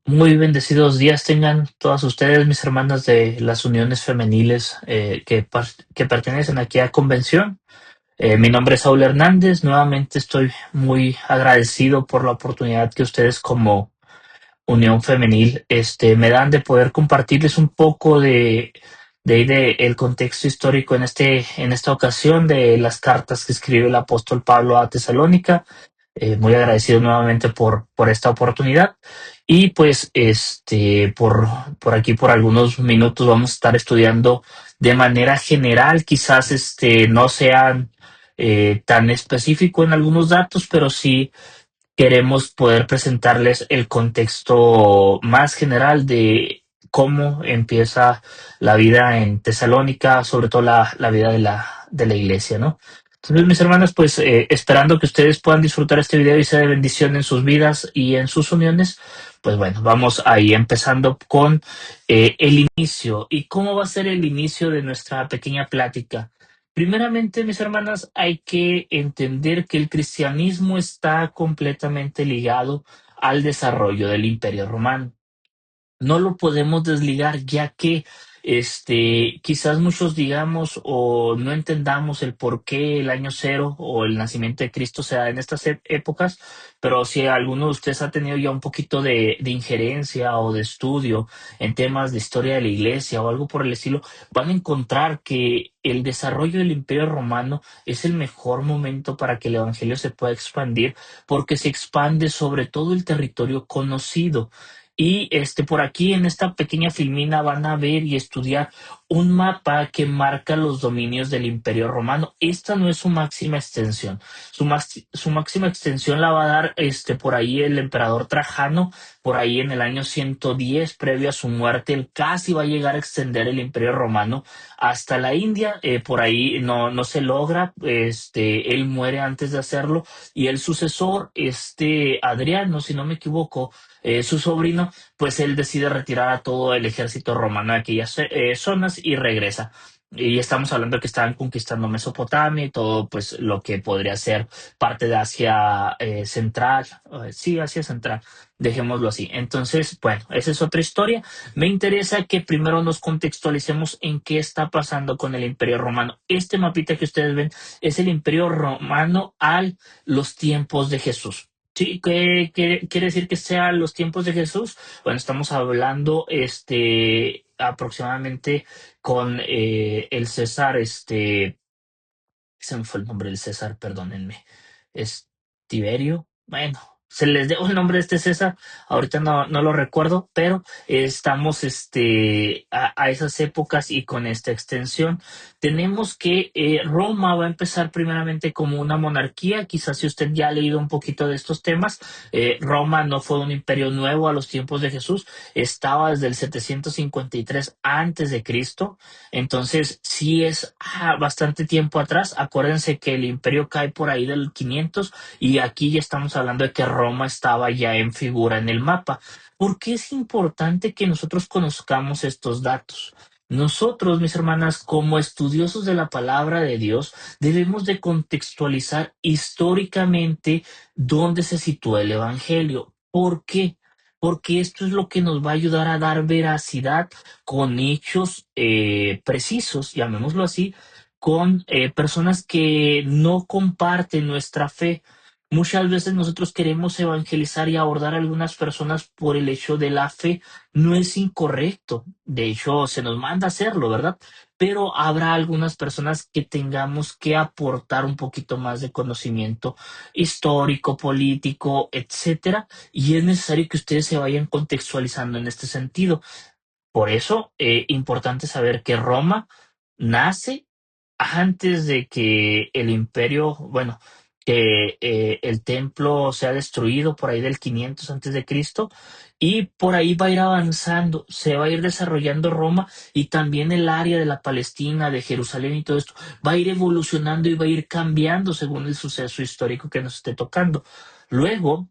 Muy bendecidos días tengan todas ustedes, mis hermanas de las uniones femeniles que pertenecen aquí a Convención. Mi nombre es Saúl Hernández. Nuevamente estoy muy agradecido por la oportunidad que ustedes como Unión Femenil me dan de poder compartirles un poco de el contexto histórico en esta ocasión de las cartas que escribe el apóstol Pablo a Tesalónica. Muy agradecido nuevamente por esta oportunidad. Y pues por aquí por algunos minutos vamos a estar estudiando de manera general, quizás no sean tan específico en algunos datos, pero sí queremos poder presentarles el contexto más general de cómo empieza la vida en Tesalónica, sobre todo la vida de la iglesia, ¿no? Entonces, mis hermanos, pues esperando que ustedes puedan disfrutar este video y sea de bendición en sus vidas y en sus uniones, pues bueno, vamos ahí empezando con el inicio. ¿Y cómo va a ser el inicio de nuestra pequeña plática? Primeramente, mis hermanas, hay que entender que el cristianismo está completamente ligado al desarrollo del Imperio Romano. No lo podemos desligar, ya que quizás muchos digamos o no entendamos el por qué el año cero o el nacimiento de Cristo se da en estas épocas, pero si alguno de ustedes ha tenido ya un poquito de injerencia o de estudio en temas de historia de la iglesia o algo por el estilo, van a encontrar que el desarrollo del Imperio Romano es el mejor momento para que el Evangelio se pueda expandir, porque se expande sobre todo el territorio conocido. Y por aquí en esta pequeña filmina van a ver y estudiar un mapa que marca los dominios del Imperio Romano. Esta no es su máxima extensión. Su máxima extensión la va a dar por ahí el emperador Trajano, por ahí en el año 110, previo a su muerte. Él casi va a llegar a extender el Imperio Romano hasta la India. Por ahí no se logra. Él muere antes de hacerlo. Y el sucesor, Adriano, si no me equivoco, su sobrino, pues él decide retirar a todo el ejército romano de aquellas zonas y regresa. Y estamos hablando de que estaban conquistando Mesopotamia y todo, pues lo que podría ser parte de Asia Central. Sí, Asia Central, dejémoslo así. Entonces, bueno, esa es otra historia. Me interesa que primero nos contextualicemos en qué está pasando con el Imperio Romano. Este mapita que ustedes ven es el Imperio Romano a los tiempos de Jesús. Sí, ¿qué quiere decir que sean los tiempos de Jesús? Bueno, estamos hablando aproximadamente con el César, se me fue el nombre del César, perdónenme. Es Tiberio. Bueno, se les dio el nombre de este César, ahorita no lo recuerdo, pero estamos a esas épocas y con esta extensión. Tenemos que Roma va a empezar primeramente como una monarquía, quizás si usted ya ha leído un poquito de estos temas, Roma no fue un imperio nuevo a los tiempos de Jesús, estaba desde el 753 antes de Cristo. Entonces, sí es bastante tiempo atrás. Acuérdense que el imperio cae por ahí del 500 y aquí ya estamos hablando de que Roma estaba ya en figura en el mapa. ¿Por qué es importante que nosotros conozcamos estos datos? Nosotros, mis hermanas, como estudiosos de la palabra de Dios, debemos de contextualizar históricamente dónde se sitúa el Evangelio. ¿Por qué? Porque esto es lo que nos va a ayudar a dar veracidad con hechos precisos, llamémoslo así, con personas que no comparten nuestra fe. Muchas veces nosotros queremos evangelizar y abordar a algunas personas por el hecho de la fe. No es incorrecto. De hecho, se nos manda a hacerlo, ¿verdad? Pero habrá algunas personas que tengamos que aportar un poquito más de conocimiento histórico, político, etcétera, y es necesario que ustedes se vayan contextualizando en este sentido. Por eso, importante saber que Roma nace antes de que el imperio, bueno, que el templo sea destruido por ahí del 500 antes de Cristo, y por ahí va a ir avanzando, se va a ir desarrollando Roma y también el área de la Palestina, de Jerusalén y todo esto va a ir evolucionando y va a ir cambiando según el suceso histórico que nos esté tocando. Luego,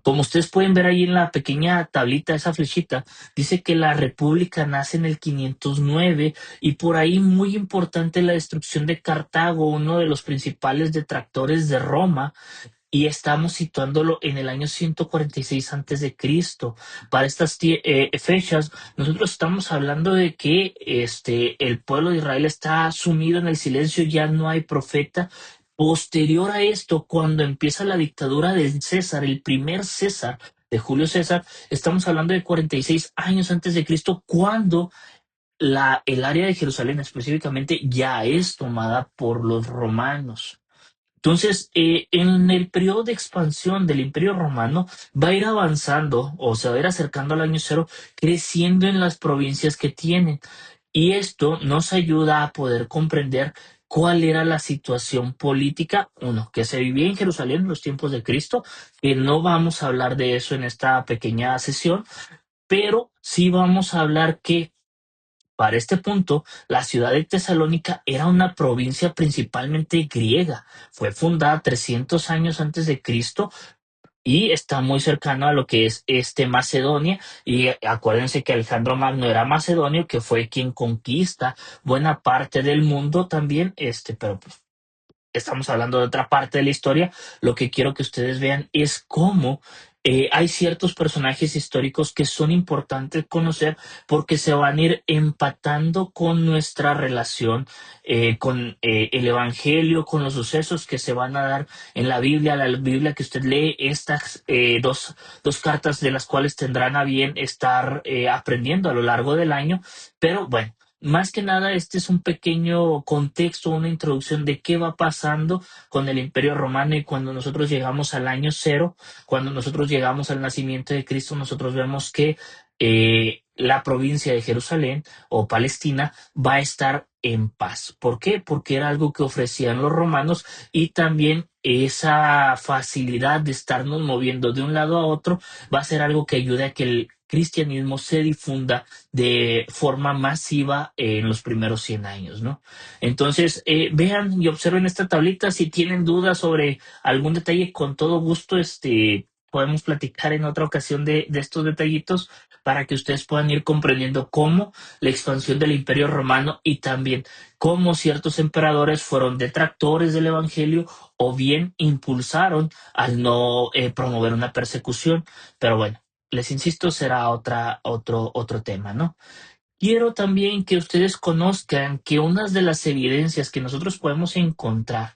como ustedes pueden ver ahí en la pequeña tablita, esa flechita, dice que la República nace en el 509 y por ahí muy importante la destrucción de Cartago, uno de los principales detractores de Roma, y estamos situándolo en el año 146 antes de Cristo. Para estas fechas, nosotros estamos hablando de que el pueblo de Israel está sumido en el silencio, ya no hay profeta. Posterior a esto, cuando empieza la dictadura de César, el primer César, de Julio César, estamos hablando de 46 años antes de Cristo, cuando el área de Jerusalén específicamente ya es tomada por los romanos. Entonces, en el periodo de expansión del Imperio Romano va a ir avanzando o se va a ir acercando al año cero, creciendo en las provincias que tienen. Y esto nos ayuda a poder comprender cuál era la situación política, uno, que se vivía en Jerusalén en los tiempos de Cristo, que no vamos a hablar de eso en esta pequeña sesión, pero sí vamos a hablar que para este punto, la ciudad de Tesalónica era una provincia principalmente griega. Fue fundada 300 años antes de Cristo y está muy cercano a lo que es Macedonia. Y acuérdense que Alejandro Magno era macedonio, que fue quien conquista buena parte del mundo también, pero pues, estamos hablando de otra parte de la historia. Lo que quiero que ustedes vean es cómo hay ciertos personajes históricos que son importantes conocer porque se van a ir empatando con nuestra relación, con el Evangelio, con los sucesos que se van a dar en la Biblia que usted lee, estas dos cartas de las cuales tendrán a bien estar aprendiendo a lo largo del año. Pero bueno, más que nada, este es un pequeño contexto, una introducción de qué va pasando con el Imperio Romano y cuando nosotros llegamos al año cero, cuando nosotros llegamos al nacimiento de Cristo, nosotros vemos que la provincia de Jerusalén o Palestina va a estar en paz. ¿Por qué? Porque era algo que ofrecían los romanos y también esa facilidad de estarnos moviendo de un lado a otro va a ser algo que ayude a que el cristianismo se difunda de forma masiva en los primeros 100 años, ¿no? Entonces, vean y observen esta tablita. Si tienen dudas sobre algún detalle, con todo gusto, podemos platicar en otra ocasión de estos detallitos para que ustedes puedan ir comprendiendo cómo la expansión del Imperio Romano y también cómo ciertos emperadores fueron detractores del Evangelio o bien impulsaron al no promover una persecución. Pero bueno, les insisto, será otro tema, ¿no? Quiero también que ustedes conozcan que una de las evidencias que nosotros podemos encontrar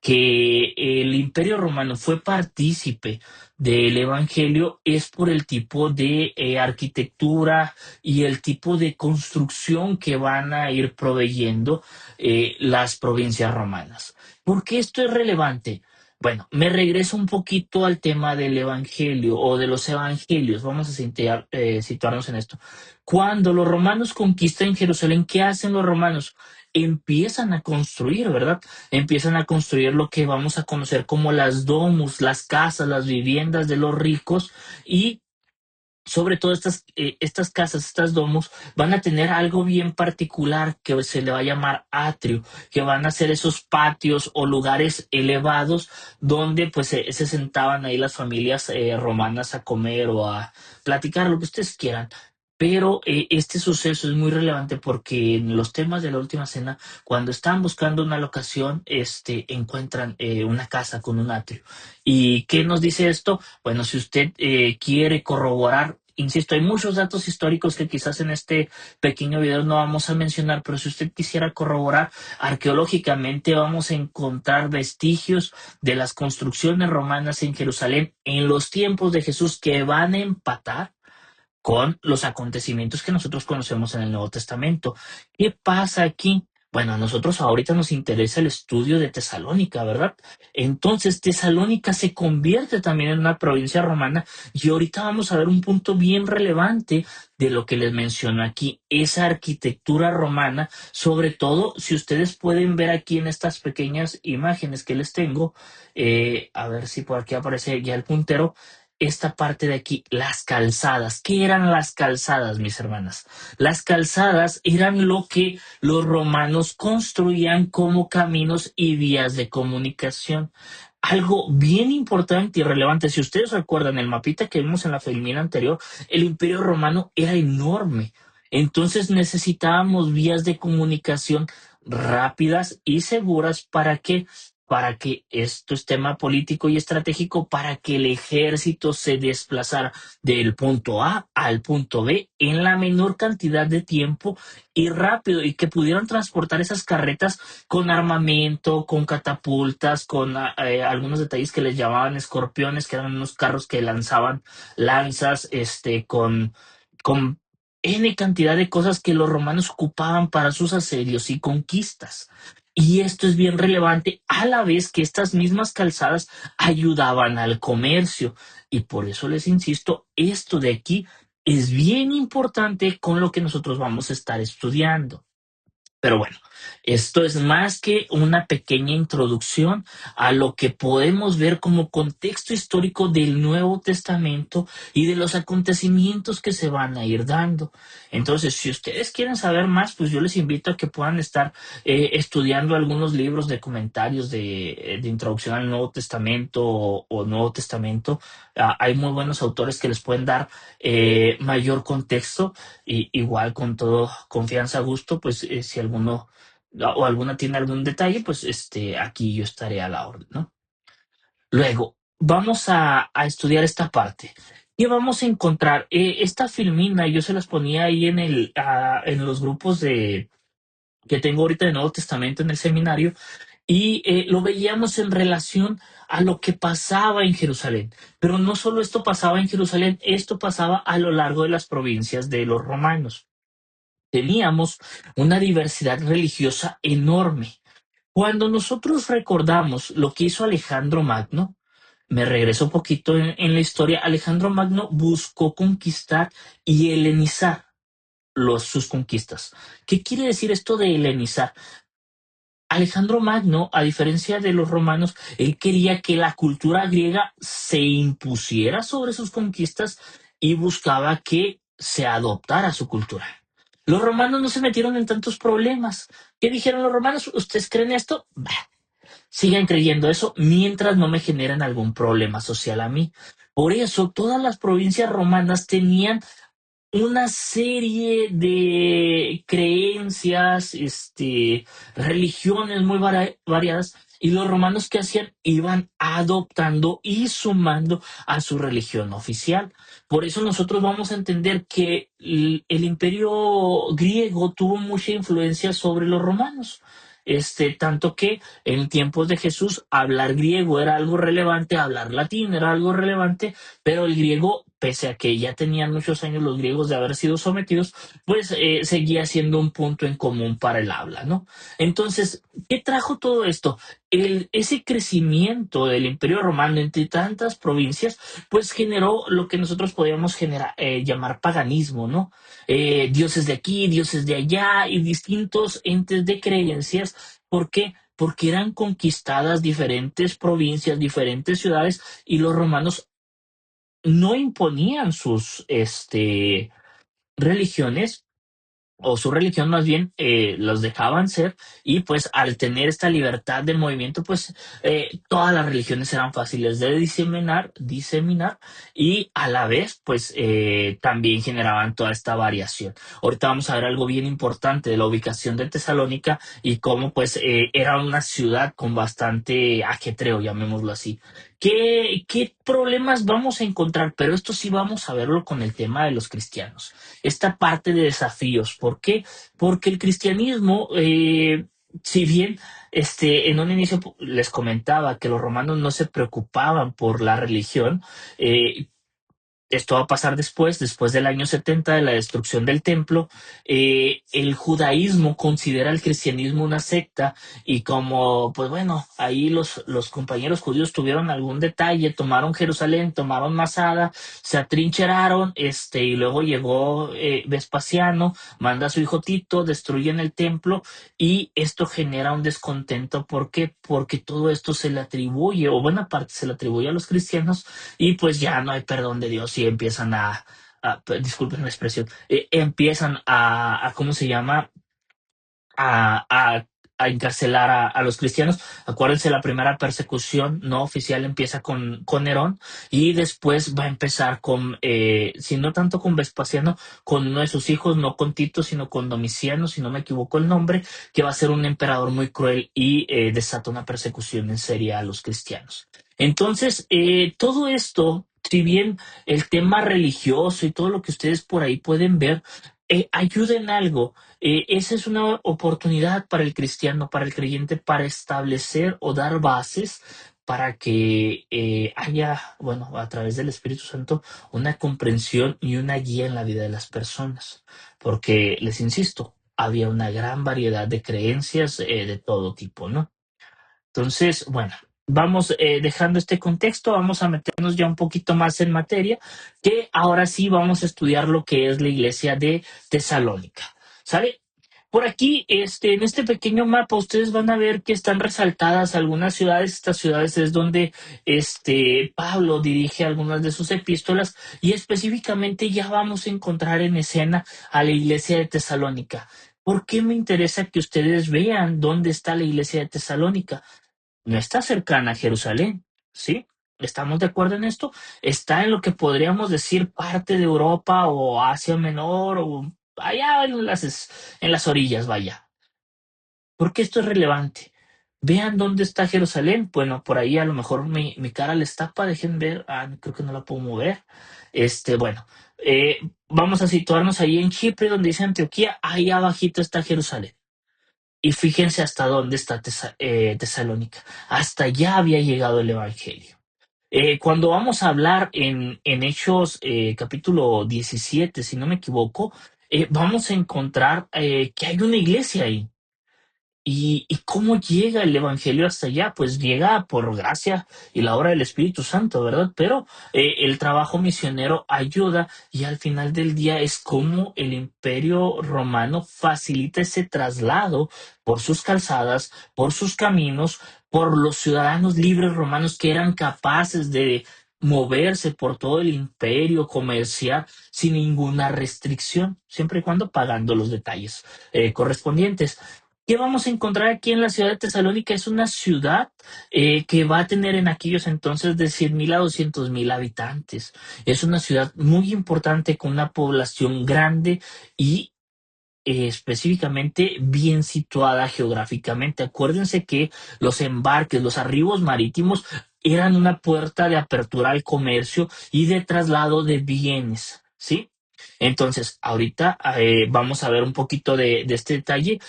que el Imperio Romano fue partícipe del Evangelio es por el tipo de arquitectura y el tipo de construcción que van a ir proveyendo las provincias romanas. ¿Por qué esto es relevante? Bueno, me regreso un poquito al tema del Evangelio o de los Evangelios. Vamos a situarnos en esto. Cuando los romanos conquistan Jerusalén, ¿qué hacen los romanos? Empiezan a construir, ¿verdad? Empiezan a construir lo que vamos a conocer como las domus, las casas, las viviendas de los ricos y sobre todo estas casas, estas domos, van a tener algo bien particular que se le va a llamar atrio, que van a ser esos patios o lugares elevados donde pues se sentaban ahí las familias romanas a comer o a platicar, lo que ustedes quieran. Pero este suceso es muy relevante porque en los temas de la última cena, cuando están buscando una locación, encuentran una casa con un atrio. ¿Y qué nos dice esto? Bueno, si usted quiere corroborar, insisto, hay muchos datos históricos que quizás en este pequeño video no vamos a mencionar, pero si usted quisiera corroborar, arqueológicamente vamos a encontrar vestigios de las construcciones romanas en Jerusalén en los tiempos de Jesús que van a empatar con los acontecimientos que nosotros conocemos en el Nuevo Testamento. ¿Qué pasa aquí? Bueno, a nosotros ahorita nos interesa el estudio de Tesalónica, ¿verdad? Entonces, Tesalónica se convierte también en una provincia romana y ahorita vamos a ver un punto bien relevante de lo que les menciono aquí, esa arquitectura romana, sobre todo si ustedes pueden ver aquí en estas pequeñas imágenes que les tengo, a ver si por aquí aparece ya el puntero, esta parte de aquí, las calzadas. ¿Qué eran las calzadas, mis hermanas? Las calzadas eran lo que los romanos construían como caminos y vías de comunicación. Algo bien importante y relevante, si ustedes recuerdan el mapita que vimos en la filmina anterior, el Imperio Romano era enorme. Entonces necesitábamos vías de comunicación rápidas y seguras. ¿Para qué? para que esto es tema político y estratégico, para que el ejército se desplazara del punto A al punto B en la menor cantidad de tiempo y rápido, y que pudieran transportar esas carretas con armamento, con catapultas, con algunos detalles que les llamaban escorpiones, que eran unos carros que lanzaban lanzas, con N cantidad de cosas que los romanos ocupaban para sus asedios y conquistas. Y esto es bien relevante a la vez que estas mismas calzadas ayudaban al comercio. Y por eso les insisto, esto de aquí es bien importante con lo que nosotros vamos a estar estudiando. Pero bueno, esto es más que una pequeña introducción a lo que podemos ver como contexto histórico del Nuevo Testamento y de los acontecimientos que se van a ir dando. Entonces, si ustedes quieren saber más, pues yo les invito a que puedan estar estudiando algunos libros de comentarios de introducción al Nuevo Testamento o Nuevo Testamento. Hay muy buenos autores que les pueden dar mayor contexto y igual con todo confianza, gusto, pues si alguno o alguna tiene algún detalle, pues aquí yo estaré a la orden, ¿no? Luego, vamos a estudiar esta parte. ¿Qué vamos a encontrar? Esta filmina yo se las ponía ahí en los grupos que tengo ahorita de Nuevo Testamento en el seminario y lo veíamos en relación a lo que pasaba en Jerusalén. Pero no solo esto pasaba en Jerusalén, esto pasaba a lo largo de las provincias de los romanos. Teníamos una diversidad religiosa enorme. Cuando nosotros recordamos lo que hizo Alejandro Magno, me regreso un poquito en la historia, Alejandro Magno buscó conquistar y helenizar sus conquistas. ¿Qué quiere decir esto de helenizar? Alejandro Magno, a diferencia de los romanos, él quería que la cultura griega se impusiera sobre sus conquistas y buscaba que se adoptara su cultura. Los romanos no se metieron en tantos problemas. ¿Qué dijeron los romanos? ¿Ustedes creen esto? Bah, sigan creyendo eso mientras no me generen algún problema social a mí. Por eso todas las provincias romanas tenían una serie de creencias, religiones muy variadas, y los romanos que hacían iban adoptando y sumando a su religión oficial. Por eso nosotros vamos a entender que el imperio griego tuvo mucha influencia sobre los romanos. Tanto que en tiempos de Jesús hablar griego era algo relevante, hablar latín era algo relevante, pero el griego, pese a que ya tenían muchos años los griegos de haber sido sometidos, pues seguía siendo un punto en común para el habla, ¿no? Entonces, ¿qué trajo todo esto? Ese crecimiento del Imperio Romano entre tantas provincias, pues generó lo que nosotros podríamos llamar paganismo, ¿no? Dioses de aquí, dioses de allá y distintos entes de creencias. ¿Por qué? Porque eran conquistadas diferentes provincias, diferentes ciudades, y los romanos no imponían sus religiones, o su religión más bien, los dejaban ser, y pues al tener esta libertad de movimiento, pues todas las religiones eran fáciles de diseminar y a la vez pues también generaban toda esta variación. Ahorita vamos a ver algo bien importante de la ubicación de Tesalónica y cómo pues era una ciudad con bastante ajetreo, llamémoslo así. ¿Qué problemas vamos a encontrar? Pero esto sí vamos a verlo con el tema de los cristianos, esta parte de desafíos. ¿Por qué? Porque el cristianismo, si bien en un inicio les comentaba que los romanos no se preocupaban por la religión, esto va a pasar después del año 70 de la destrucción del templo. El judaísmo considera al cristianismo una secta y como, pues bueno, ahí los compañeros judíos tuvieron algún detalle, tomaron Jerusalén, tomaron Masada, se atrincheraron, y luego llegó Vespasiano, manda a su hijo Tito, destruyen el templo y esto genera un descontento. ¿Por qué? Porque todo esto se le atribuye, o buena parte se le atribuye a los cristianos y pues ya no hay perdón de Dios y empiezan disculpen la expresión, empiezan ¿cómo se llama? A, a, a encarcelar a los cristianos. Acuérdense, la primera persecución no oficial empieza con Nerón y después va a empezar con, si no tanto con Vespasiano, con uno de sus hijos, no con Tito, sino con Domiciano, si no me equivoco el nombre, que va a ser un emperador muy cruel y desata una persecución en serie a los cristianos. Entonces, todo esto, si bien el tema religioso y todo lo que ustedes por ahí pueden ver, ayuda en algo. Esa es una oportunidad para el cristiano, para el creyente, para establecer o dar bases para que haya, bueno, a través del Espíritu Santo, una comprensión y una guía en la vida de las personas. Porque, les insisto, había una gran variedad de creencias de todo tipo, ¿no? Entonces, bueno, vamos dejando este contexto, vamos a meternos ya un poquito más en materia, que ahora sí vamos a estudiar lo que es la iglesia de Tesalónica. ¿Sale? Por aquí, en este pequeño mapa, ustedes van a ver que están resaltadas algunas ciudades. Estas ciudades es donde Pablo dirige algunas de sus epístolas y específicamente ya vamos a encontrar en escena a la iglesia de Tesalónica. ¿Por qué me interesa que ustedes vean dónde está la iglesia de Tesalónica? No está cercana a Jerusalén, ¿sí? ¿Estamos de acuerdo en esto? Está en lo que podríamos decir parte de Europa o Asia Menor o allá en las orillas, vaya. ¿Por qué esto es relevante? Vean dónde está Jerusalén. Bueno, por ahí a lo mejor mi cara les tapa, dejen ver. Ah, creo que no la puedo mover. Bueno, vamos a situarnos ahí en Chipre, donde dice Antioquía. Ahí abajito está Jerusalén. Y fíjense hasta dónde está Tesalónica. Hasta allá había llegado el Evangelio. Cuando vamos a hablar en Hechos capítulo 17, si no me equivoco, vamos a encontrar que hay una iglesia ahí. ¿Y cómo llega el Evangelio hasta allá? Pues llega por gracia y la obra del Espíritu Santo, ¿verdad? Pero el trabajo misionero ayuda y al final del día es como el Imperio Romano facilita ese traslado por sus calzadas, por sus caminos, por los ciudadanos libres romanos que eran capaces de moverse por todo el imperio, comerciar sin ninguna restricción, siempre y cuando pagando los detalles correspondientes. ¿Qué vamos a encontrar aquí en la ciudad de Tesalónica? Es una ciudad que va a tener en aquellos entonces de 100,000 a 200,000 habitantes. Es una ciudad muy importante con una población grande y específicamente bien situada geográficamente. Acuérdense que los embarques, los arribos marítimos eran una puerta de apertura al comercio y de traslado de bienes, ¿sí? Entonces, ahorita vamos a ver un poquito de este detalle.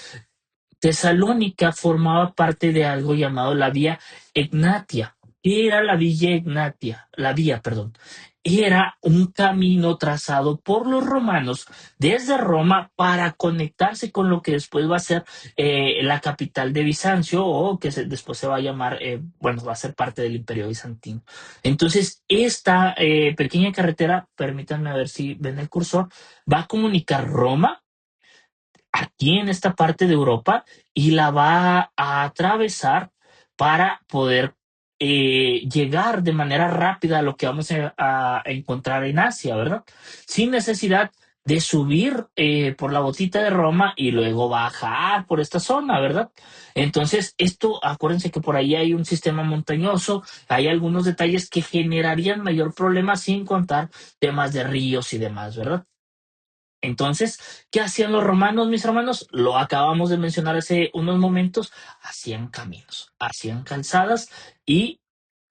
Tesalónica formaba parte de algo llamado la Vía Egnatia. ¿Qué era la Villa Egnatia? La vía, perdón. Era un camino trazado por los romanos desde Roma para conectarse con lo que después va a ser la capital de Bizancio o que después se va a llamar, bueno, va a ser parte del Imperio Bizantino. Entonces, esta pequeña carretera, permítanme ver si ven el cursor, va a comunicar Roma aquí en esta parte de Europa y la va a atravesar para poder llegar de manera rápida a lo que vamos a encontrar en Asia, ¿verdad? Sin necesidad de subir por la botita de Roma y luego bajar por esta zona, ¿verdad? Entonces, esto, acuérdense que por ahí hay un sistema montañoso, hay algunos detalles que generarían mayor problema sin contar temas de ríos y demás, ¿verdad? Entonces, ¿qué hacían los romanos, mis hermanos? Lo acabamos de mencionar hace unos momentos. Hacían caminos, hacían calzadas y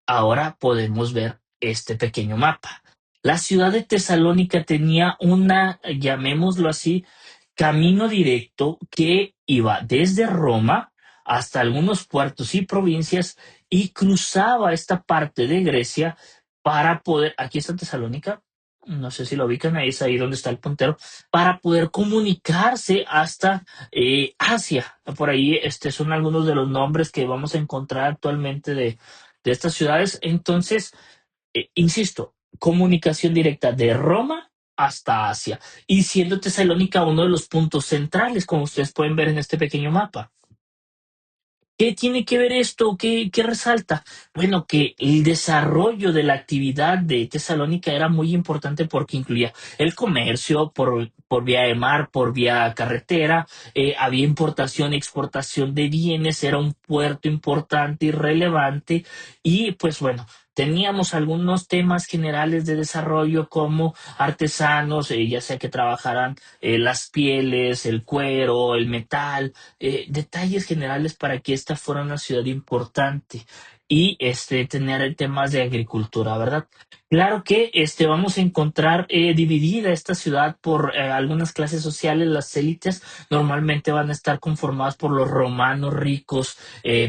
ahora podemos ver este pequeño mapa. La ciudad de Tesalónica tenía una, llamémoslo así, camino directo que iba desde Roma hasta algunos puertos y provincias y cruzaba esta parte de Grecia para poder, aquí está Tesalónica, no sé si lo ubican, ahí es ahí donde está el puntero, para poder comunicarse hasta Asia. Por ahí son algunos de los nombres que vamos a encontrar actualmente de estas ciudades. Entonces, insisto, comunicación directa de Roma hasta Asia, y siendo Tesalónica uno de los puntos centrales, como ustedes pueden ver en este pequeño mapa. ¿Qué tiene que ver esto? ¿Qué resalta? Bueno, que el desarrollo de la actividad de Tesalónica era muy importante porque incluía el comercio por vía de mar, por vía carretera, había importación y exportación de bienes, era un puerto importante y relevante y pues bueno. Teníamos algunos temas generales de desarrollo como artesanos, ya sea que trabajaran las pieles, el cuero, el metal, detalles generales para que esta fuera una ciudad importante y tener temas de agricultura, ¿verdad? Claro que vamos a encontrar dividida esta ciudad por algunas clases sociales. Las élites normalmente van a estar conformadas por los romanos ricos,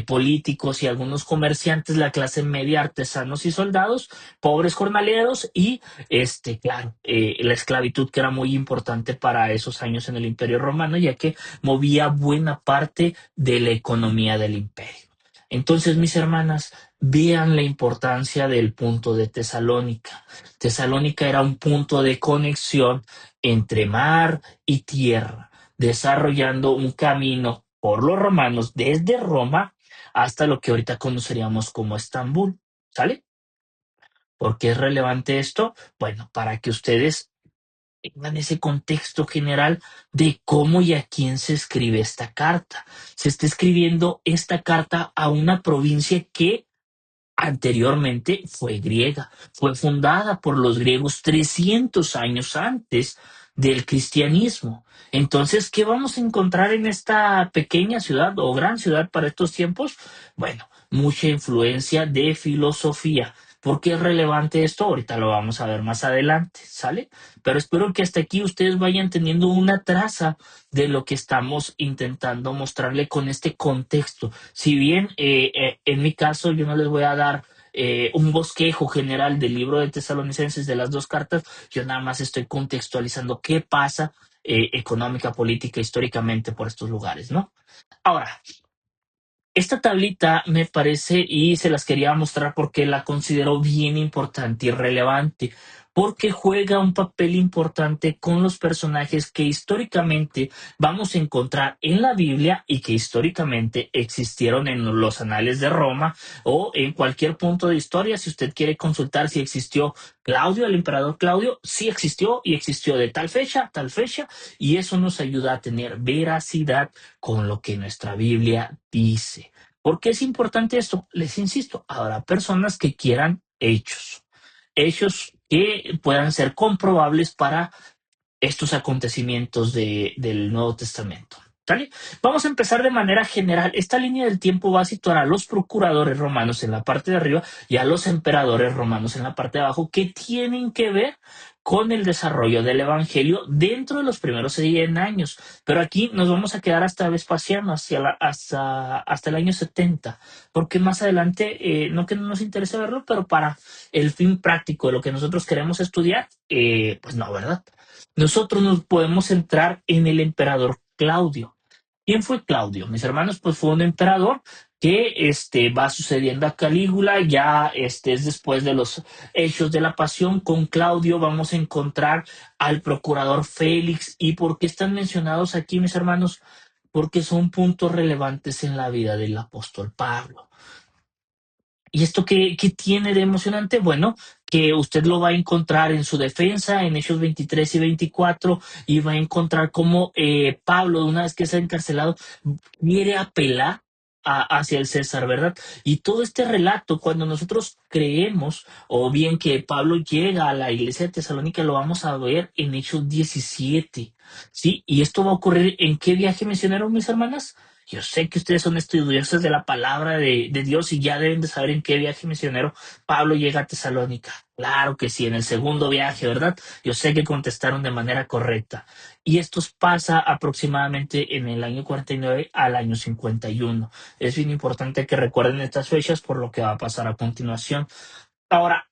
políticos y algunos comerciantes, la clase media, artesanos y soldados, pobres jornaleros y, claro, la esclavitud que era muy importante para esos años en el Imperio Romano, ya que movía buena parte de la economía del imperio. Entonces, mis hermanas, vean la importancia del punto de Tesalónica. Tesalónica era un punto de conexión entre mar y tierra, desarrollando un camino por los romanos desde Roma hasta lo que ahorita conoceríamos como Estambul. ¿Sale? ¿Por qué es relevante esto? Bueno, para que ustedes tengan ese contexto general de cómo y a quién se escribe esta carta. Se está escribiendo esta carta a una provincia que anteriormente fue griega, fue fundada por los griegos 300 años antes del cristianismo. Entonces, ¿qué vamos a encontrar en esta pequeña ciudad o gran ciudad para estos tiempos? Bueno, mucha influencia de filosofía. ¿Por qué es relevante esto? Ahorita lo vamos a ver más adelante, ¿sale? Pero espero que hasta aquí ustedes vayan teniendo una traza de lo que estamos intentando mostrarle con este contexto. Si bien en mi caso yo no les voy a dar un bosquejo general del libro de Tesalonicenses de las dos cartas, yo nada más estoy contextualizando qué pasa económica, política, históricamente por estos lugares, ¿no? Ahora, esta tablita me parece y se las quería mostrar porque la considero bien importante y relevante, porque juega un papel importante con los personajes que históricamente vamos a encontrar en la Biblia y que históricamente existieron en los anales de Roma o en cualquier punto de historia. Si usted quiere consultar si existió Claudio, el emperador Claudio, sí existió y existió de tal fecha, y eso nos ayuda a tener veracidad con lo que nuestra Biblia dice. ¿Por qué es importante esto? Les insisto, habrá personas que quieran hechos que puedan ser comprobables para estos acontecimientos del Nuevo Testamento. ¿Sale? Vamos a empezar de manera general. Esta línea del tiempo va a situar a los procuradores romanos en la parte de arriba y a los emperadores romanos en la parte de abajo, que tienen que ver con el desarrollo del Evangelio dentro de los primeros 100 años. Pero aquí nos vamos a quedar hasta Vespasiano, hasta el año 70, porque más adelante, no que no nos interese verlo, pero para el fin práctico de lo que nosotros queremos estudiar, pues no, ¿verdad? Nosotros nos podemos centrar en el emperador Claudio. ¿Quién fue Claudio? Mis hermanos, pues fue un emperador que va sucediendo a Calígula, ya es después de los hechos de la pasión. Con Claudio vamos a encontrar al procurador Félix. ¿Y por qué están mencionados aquí, mis hermanos? Porque son puntos relevantes en la vida del apóstol Pablo. ¿Y esto qué tiene de emocionante? Bueno, que usted lo va a encontrar en su defensa, en Hechos 23 y 24, y va a encontrar cómo Pablo, una vez que se ha encarcelado, quiere apelar hacia el César, ¿verdad? Y todo este relato, cuando nosotros creemos, o bien que Pablo llega a la iglesia de Tesalónica, lo vamos a ver en Hechos 17, ¿sí? Y esto va a ocurrir en qué viaje misionero, mis hermanas. Yo sé que ustedes son estudiosos de la palabra de Dios y ya deben de saber en qué viaje misionero Pablo llega a Tesalónica. Claro que sí, en el segundo viaje, ¿verdad? Yo sé que contestaron de manera correcta. Y esto pasa aproximadamente en el año 49 al año 51. Es bien importante que recuerden estas fechas por lo que va a pasar a continuación. Ahora,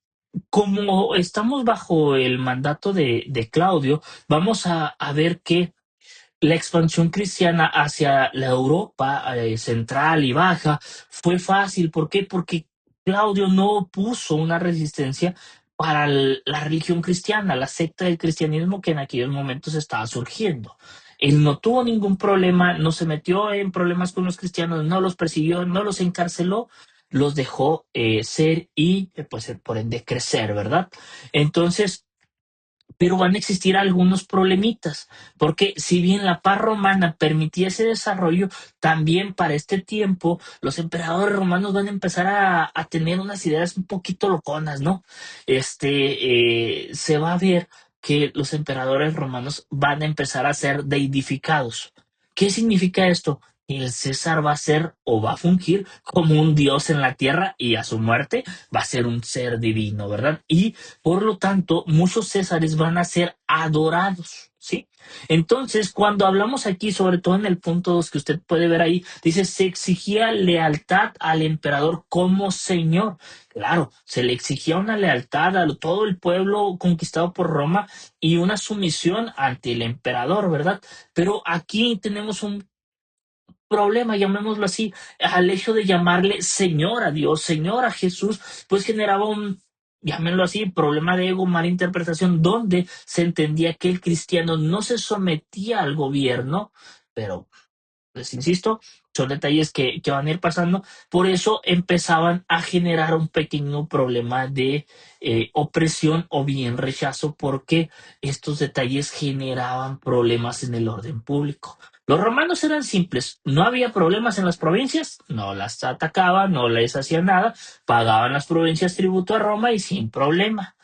como estamos bajo el mandato de Claudio, vamos a ver que la expansión cristiana hacia la Europa central y baja fue fácil. ¿Por qué? Porque Claudio no puso una resistencia para la religión cristiana, la secta del cristianismo que en aquellos momentos estaba surgiendo. Él no tuvo ningún problema, no se metió en problemas con los cristianos, no los persiguió, no los encarceló, los dejó ser y pues por ende crecer, ¿verdad? Entonces, pero van a existir algunos problemitas, porque si bien la paz romana permitía ese desarrollo, también para este tiempo los emperadores romanos van a empezar a tener unas ideas un poquito loconas, ¿no? Se va a ver que los emperadores romanos van a empezar a ser deidificados. ¿Qué significa esto? El César va a ser o va a fungir como un dios en la tierra y a su muerte va a ser un ser divino, ¿verdad? Y por lo tanto, muchos césares van a ser adorados, ¿sí? Entonces, cuando hablamos aquí, sobre todo en el punto 2 que usted puede ver ahí, dice, se exigía lealtad al emperador como señor. Claro, se le exigía una lealtad a todo el pueblo conquistado por Roma y una sumisión ante el emperador, ¿verdad? Pero aquí tenemos un problema, llamémoslo así, al hecho de llamarle Señor a Dios, Señor a Jesús, pues generaba un, llámenlo así, problema de ego, mala interpretación, donde se entendía que el cristiano no se sometía al gobierno, pero les insisto, son detalles que van a ir pasando. Por eso empezaban a generar un pequeño problema de opresión o bien rechazo, porque estos detalles generaban problemas en el orden público. Los romanos eran simples, no había problemas en las provincias, no las atacaban, no les hacían nada, pagaban las provincias tributo a Roma y sin problema.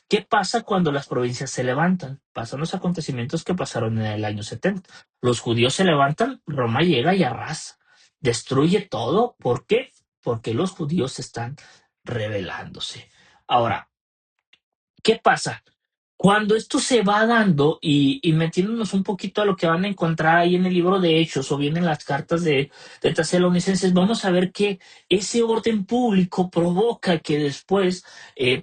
¿Qué pasa cuando las provincias se levantan? Pasan los acontecimientos que pasaron en el año 70. Los judíos se levantan, Roma llega y arrasa, destruye todo. ¿Por qué? Porque los judíos están rebelándose. Ahora, ¿qué pasa? Cuando esto se va dando y metiéndonos un poquito a lo que van a encontrar ahí en el libro de Hechos o bien en las cartas de Tesalonicenses, vamos a ver que ese orden público provoca que después,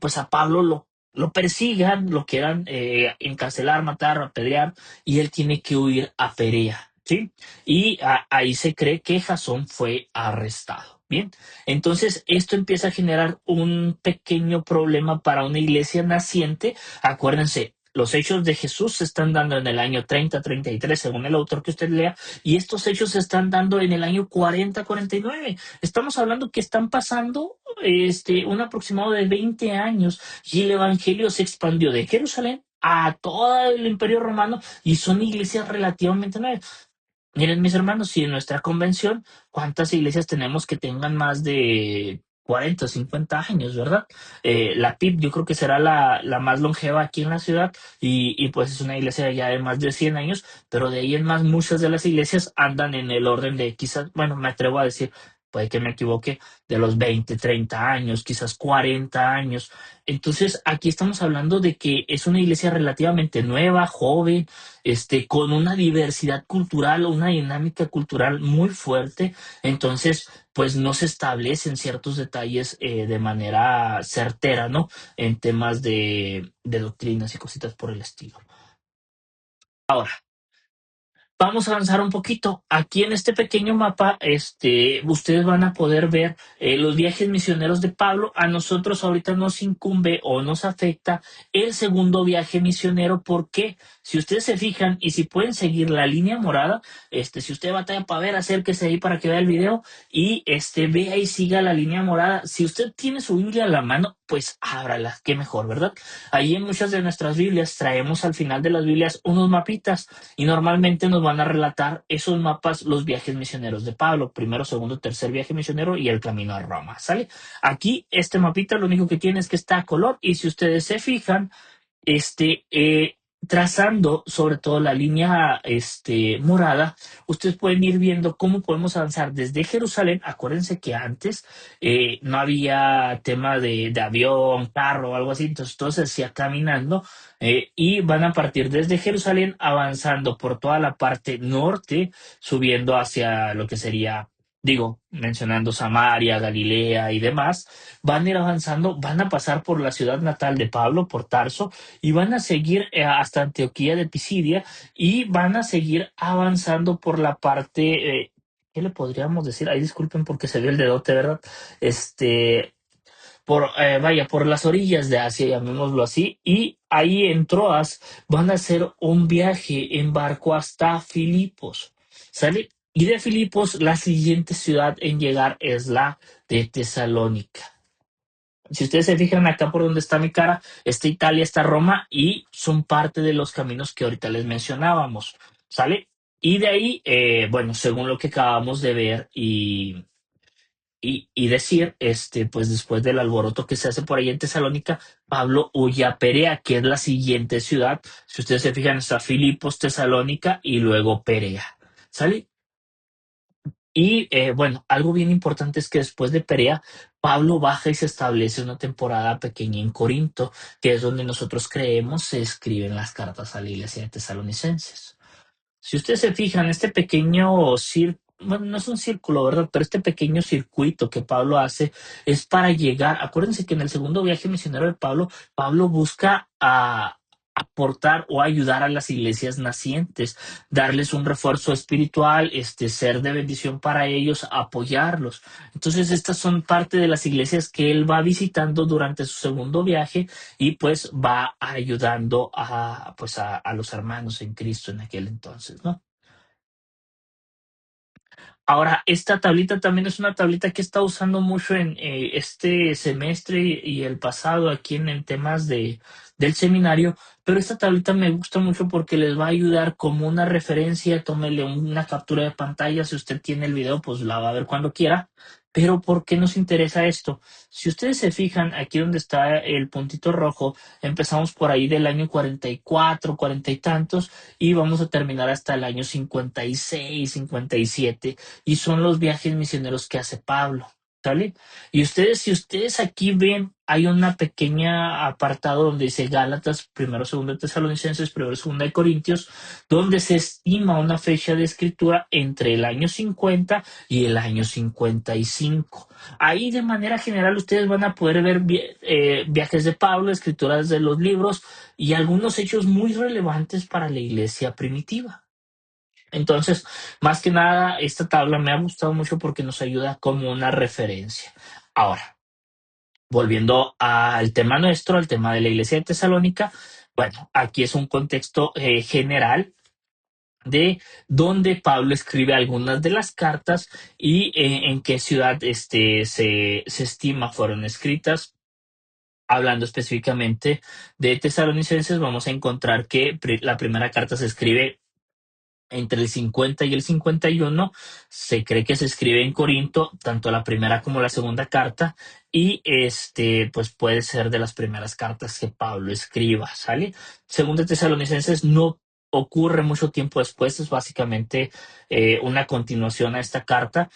pues a Pablo lo persigan, lo quieran encarcelar, matar, apedrear, y él tiene que huir a Perea, ¿sí? Y ahí se cree que Jasón fue arrestado. Bien, entonces esto empieza a generar un pequeño problema para una iglesia naciente. Acuérdense, los hechos de Jesús se están dando en el año 30-33, según el autor que usted lea, y estos hechos se están dando en el año 40-49. Estamos hablando que están pasando un aproximado de 20 años y el evangelio se expandió de Jerusalén a todo el imperio romano y son iglesias relativamente nuevas. Miren, mis hermanos, si en nuestra convención, ¿cuántas iglesias tenemos que tengan más de 40 o 50 años, verdad? La PIB yo creo que será la más longeva aquí en la ciudad y pues es una iglesia ya de más de 100 años, pero de ahí en más muchas de las iglesias andan en el orden de quizás, bueno, me atrevo a decir, puede que me equivoque, de los 20, 30 años, quizás 40 años. Entonces, aquí estamos hablando de que es una iglesia relativamente nueva, joven, con una diversidad cultural o una dinámica cultural muy fuerte. Entonces, pues no se establecen ciertos detalles de manera certera, ¿no? En temas de doctrinas y cositas por el estilo. Ahora, vamos a avanzar un poquito. Aquí en este pequeño mapa, ustedes van a poder ver los viajes misioneros de Pablo. A nosotros ahorita nos incumbe o nos afecta el segundo viaje misionero. ¿Por qué? Si ustedes se fijan y si pueden seguir la línea morada, si usted batalla para ver, acérquese ahí para que vea el video y vea y siga la línea morada. Si usted tiene su Biblia a la mano, pues ábrala, qué mejor, ¿verdad? Ahí en muchas de nuestras Biblias traemos al final de las Biblias unos mapitas y normalmente nos van a relatar esos mapas, los viajes misioneros de Pablo, primero, segundo, tercer viaje misionero y el camino a Roma, ¿sale? Aquí este mapita lo único que tiene es que está a color y si ustedes se fijan, este, eh, trazando sobre todo la línea morada, ustedes pueden ir viendo cómo podemos avanzar desde Jerusalén. Acuérdense que antes no había tema de avión, carro o algo así, entonces todo se hacía caminando y van a partir desde Jerusalén avanzando por toda la parte norte, subiendo hacia lo que sería, digo, mencionando Samaria, Galilea y demás, van a ir avanzando, van a pasar por la ciudad natal de Pablo, por Tarso, y van a seguir hasta Antioquía de Pisidia y van a seguir avanzando por la parte, ¿qué le podríamos decir? Ay, disculpen porque se vio el dedote, ¿verdad? Este, vaya, por las orillas de Asia, llamémoslo así, y ahí en Troas van a hacer un viaje en barco hasta Filipos, ¿sale? Y de Filipos, la siguiente ciudad en llegar es la de Tesalónica. Si ustedes se fijan acá por donde está mi cara, está Italia, está Roma y son parte de los caminos que ahorita les mencionábamos, ¿sale? Y de ahí, bueno, según lo que acabamos de ver y decir, pues después del alboroto que se hace por ahí en Tesalónica, Pablo huye a Perea, que es la siguiente ciudad. Si ustedes se fijan, está Filipos, Tesalónica y luego Perea, ¿sale? Y bueno, algo bien importante es que después de Perea, Pablo baja y se establece una temporada pequeña en Corinto, que es donde nosotros creemos se escriben las cartas a la iglesia de Tesalonicenses. Si ustedes se fijan, este pequeño círculo, bueno, no es un círculo, ¿verdad? Pero este pequeño circuito que Pablo hace es para llegar. Acuérdense que en el segundo viaje misionero de Pablo, Pablo busca aportar o ayudar a las iglesias nacientes, darles un refuerzo espiritual, ser de bendición para ellos, apoyarlos. Entonces, estas son parte de las iglesias que él va visitando durante su segundo viaje y pues va ayudando a los hermanos en Cristo en aquel entonces, ¿no? Ahora, esta tablita también es una tablita que he estado usando mucho en este semestre y el pasado aquí en temas del seminario, pero esta tablita me gusta mucho porque les va a ayudar como una referencia, tómele una captura de pantalla, si usted tiene el video, pues la va a ver cuando quiera, pero ¿por qué nos interesa esto? Si ustedes se fijan aquí donde está el puntito rojo, empezamos por ahí del año 44, 40 y tantos, y vamos a terminar hasta el año 56, 57 y son los viajes misioneros que hace Pablo, ¿sale? Y ustedes, si ustedes aquí ven, hay una pequeña apartado donde dice Gálatas, primero, segundo de Tesalonicenses, primero, segundo de Corintios, donde se estima una fecha de escritura entre el año 50 y el año 55. Ahí de manera general ustedes van a poder ver viajes de Pablo, escrituras de los libros y algunos hechos muy relevantes para la iglesia primitiva. Entonces, más que nada, esta tabla me ha gustado mucho porque nos ayuda como una referencia. Ahora, volviendo al tema nuestro, al tema de la iglesia de Tesalónica, bueno, aquí es un contexto general de donde Pablo escribe algunas de las cartas y en qué ciudad se estima fueron escritas. Hablando específicamente de tesalonicenses, vamos a encontrar que la primera carta se escribe entre el 50 y el 51. Se cree que se escribe en Corinto, tanto la primera como la segunda carta, y pues puede ser de las primeras cartas que Pablo escriba, ¿sale? Segunda Tesalonicenses no ocurre mucho tiempo después, es básicamente una continuación a esta carta.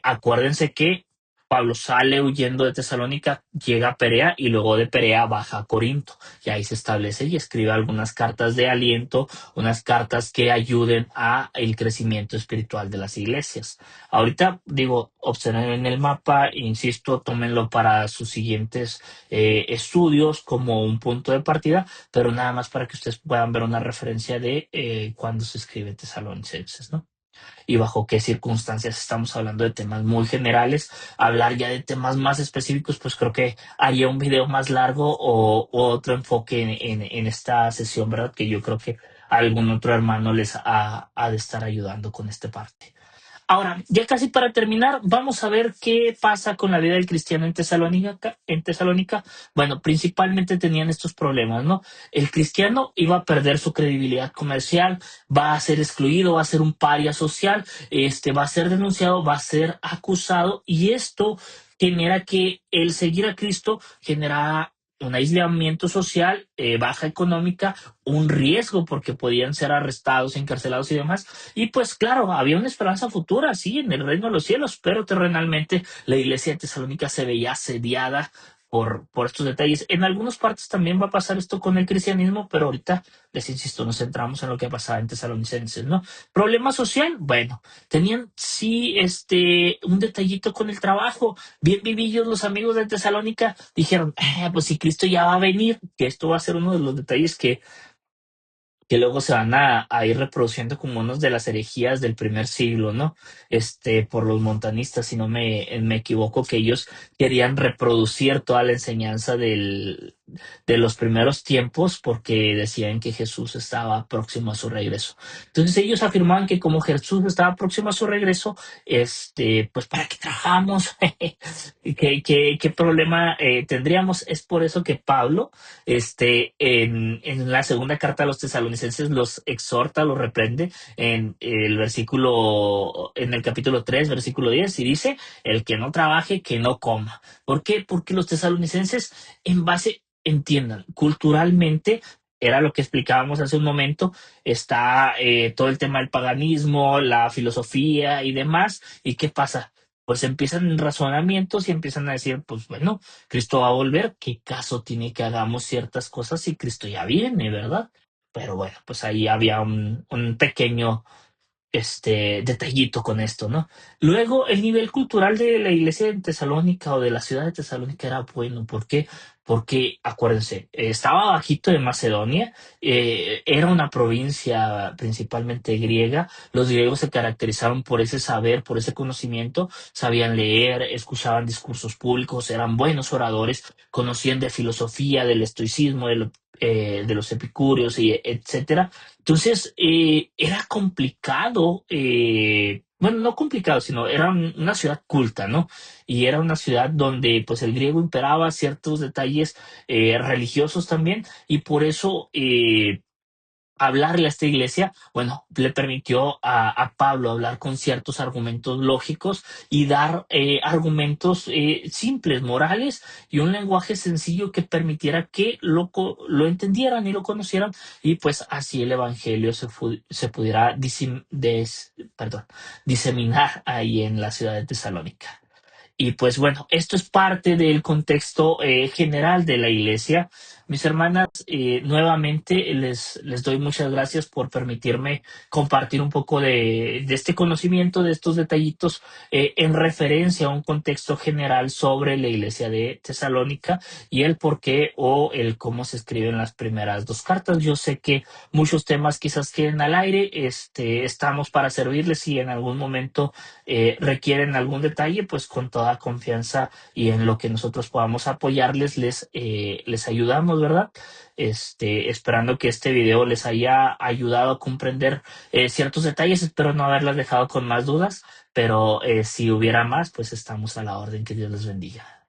Acuérdense que Pablo sale huyendo de Tesalónica, llega a Perea y luego de Perea baja a Corinto y ahí se establece y escribe algunas cartas de aliento, unas cartas que ayuden a el crecimiento espiritual de las iglesias. Ahorita digo, observen en el mapa, insisto, tómenlo para sus siguientes estudios como un punto de partida, pero nada más para que ustedes puedan ver una referencia de cuándo se escribe Tesalonicenses, ¿no? Y bajo qué circunstancias estamos hablando de temas muy generales. Hablar ya de temas más específicos, pues creo que haría un video más largo o otro enfoque en esta sesión, ¿verdad? Que yo creo que algún otro hermano les ha de estar ayudando con esta parte. Ahora, ya casi para terminar, vamos a ver qué pasa con la vida del cristiano en Tesalónica. En Tesalónica, bueno, principalmente tenían estos problemas, ¿no? El cristiano iba a perder su credibilidad comercial, va a ser excluido, va a ser un paria social, va a ser denunciado, va a ser acusado, y esto genera que el seguir a Cristo genera un aislamiento social, baja económica, un riesgo porque podían ser arrestados, encarcelados y demás. Y pues claro, había una esperanza futura, sí, en el reino de los cielos, pero terrenalmente la iglesia de Tesalónica se veía asediada por estos detalles. En algunas partes también va a pasar esto con el cristianismo, pero ahorita, les insisto, nos centramos en lo que pasaba en Tesalonicenses, ¿no? Problema social, bueno, tenían sí un detallito con el trabajo. Bien vivillos los amigos de Tesalónica dijeron, pues si Cristo ya va a venir, que esto va a ser uno de los detalles que que luego se van a ir reproduciendo como unos de las herejías del primer siglo, ¿no? Por los montanistas, si no me equivoco, que ellos querían reproducir toda la enseñanza de los primeros tiempos porque decían que Jesús estaba próximo a su regreso. Entonces ellos afirmaban que como Jesús estaba próximo a su regreso, pues ¿para qué trabajamos? ¿Qué problema tendríamos? Es por eso que Pablo en la segunda carta a los tesalonicenses los exhorta, los reprende en el capítulo 3 versículo 10 y dice, el que no trabaje, que no coma. ¿Por qué? Porque los tesalonicenses, entiendan, culturalmente, era lo que explicábamos hace un momento, está todo el tema del paganismo, la filosofía y demás. ¿Y qué pasa? Pues empiezan razonamientos y empiezan a decir, pues bueno, Cristo va a volver, ¿qué caso tiene que hagamos ciertas cosas si Cristo ya viene, verdad? Pero bueno, pues ahí había un pequeño detallito con esto, ¿no? Luego, el nivel cultural de la iglesia de Tesalónica o de la ciudad de Tesalónica era bueno. ¿Por qué? Porque, acuérdense, estaba bajito de Macedonia, era una provincia principalmente griega. Los griegos se caracterizaron por ese saber, por ese conocimiento, sabían leer, escuchaban discursos públicos, eran buenos oradores, conocían de filosofía, del estoicismo, de los epicúreos y etcétera. Entonces, era complicado, bueno, no complicado, sino era una ciudad culta, ¿no? Y era una ciudad donde pues el griego imperaba, ciertos detalles religiosos también, y por eso hablarle a esta iglesia, bueno, le permitió a Pablo hablar con ciertos argumentos lógicos y dar argumentos simples, morales, y un lenguaje sencillo que permitiera que lo entendieran y lo conocieran, y pues así el evangelio se pudiera diseminar ahí en la ciudad de Tesalónica. Y pues bueno, esto es parte del contexto general de la iglesia. Mis hermanas, nuevamente les doy muchas gracias por permitirme compartir un poco de este conocimiento, de estos detallitos en referencia a un contexto general sobre la iglesia de Tesalónica y el por qué o el cómo se escriben las primeras dos cartas. Yo sé que muchos temas quizás queden al aire, estamos para servirles si en algún momento requieren algún detalle, pues con toda confianza y en lo que nosotros podamos apoyarles, les ayudamos, ¿verdad? Esperando que este video les haya ayudado a comprender ciertos detalles, espero no haberlas dejado con más dudas, pero si hubiera más, pues estamos a la orden, que Dios les bendiga.